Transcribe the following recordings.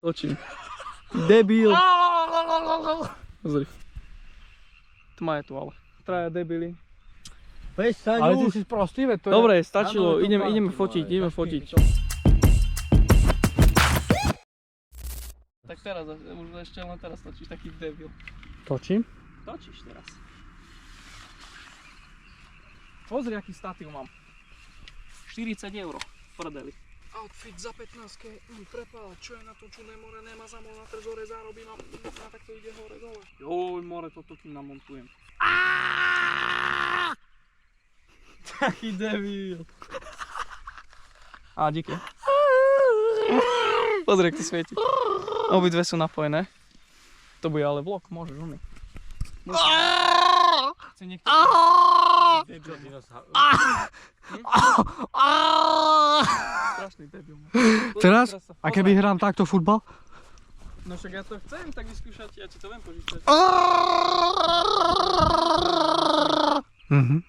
Točím. Debil. Pozri. Tma je tu ale. Traja debili. Ale ty si sprostý, veď to je... Dobre, stačilo, ideme fotiť, Tak teraz, už ešte len teraz točíš, taký debil. Točím? Točíš teraz. Pozri, aký statív mám. 40 €, prdeli. Outfit za 15, prepáľa, čo je na to čudné more, nemá zamol na trezore, zarobí na takto ide hore dole. Joj, more, toto kým namontujem. Taký debil. A díky. Pozri, jak to svieti. Obidve sú napojené. To bude ale vlog, môžeš umy. Chce niekto? Strašný debil. Teraz? A keby hrám takto futbal? No však ja to chcem tak vyskúšať, ja ti to viem požičať.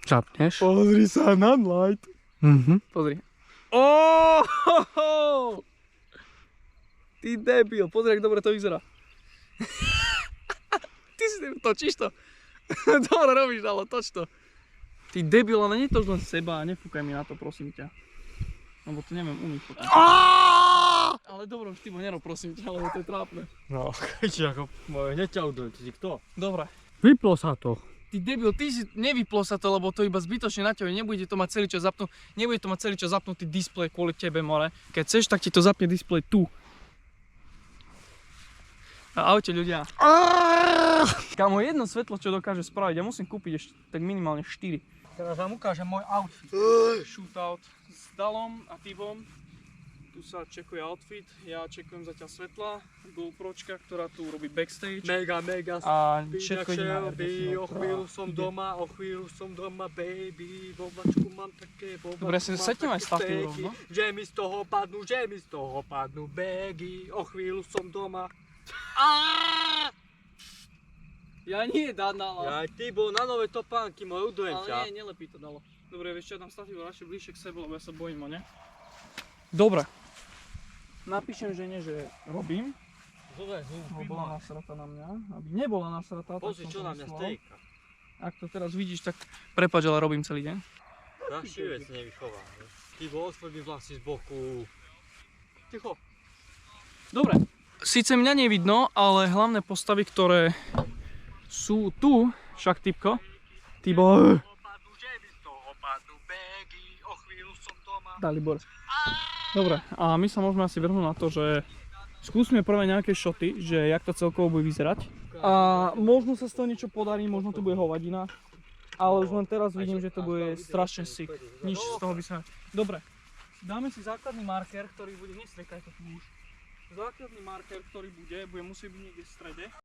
Čapneš. Pozri sa na light. Pozri. Ty debil, pozri, jak dobre to vyzerá. Ty si točíš to? Dobre robíš, ale toč to. Ty debil, ale netoč len seba a nefúkaj mi na to, prosím ťa. Lebo to neviem umyť potom. Ale dobro, už ty ma nerob, prosím ťa, lebo to je trápne. No, keďže ako hneď ťa udujem, ty si kto? Dobre. Vyplo sa to. Ty debil, ty si nevyplo sa to, lebo to iba zbytočne na tebe, nebude to mať celý čas zapnúť, nebude to mať celý čas zapnutý displej kvôli tebe, more. Keď chceš, tak ti to zapne displej tu. A aute ľudia. Kámo, jedno svetlo, čo dokáže spraviť, ja musím kúpiť ešte tak minimálne 4. Teraz vám ukážem môj outfit. Shootout s Dalom a Tibom. Tu sa čekuje outfit, ja čekujem zatiaľ svetla, GoPročka, ktorá tu robí backstage. Mega, A všetko ide na o chvíľu som doma, baby, vovačku mám také, Dobre, si setnem aj statív rovno. Že mi z toho padnú bagy, o chvíľu som doma. Ja nie, Danala. Ja ty bol na nové topánky, môj udujem ťa. Ale nie, nelepí to dalo. Dobre, vieš čo, ja tam statív radšej bližšie k sebe, lebo ja sa bojím, ne? Dobre. Napíšem žene, že robím. Lebo bola nasratá na mňa. Aby nebola nasratá, tak Pozri, som čo to na mňa myslel. stejka. Ak to teraz vidíš, tak prepáč, ale robím celý deň. Naši vec nevychová. Ty bol osvojím vlasy z boku. Ticho. Dobre. Síce mňa nevidno, ale hlavné postavy, ktoré sú tu, však typko, Tibo. Dalibor. Dobre, a my sa môžeme asi vrhnúť na to, že skúsme prvé nejaké šoty, že jak to celkovo bude vyzerať. A možno sa z toho niečo podarí, možno to bude hovadina. Ale už len teraz vidím, že to bude strašne sick. Nič z toho by sa... Dobre, dáme si základný marker, ktorý bude... Nestriekaj to tu už. Základný marker, ktorý bude musieť byť niekde v strede.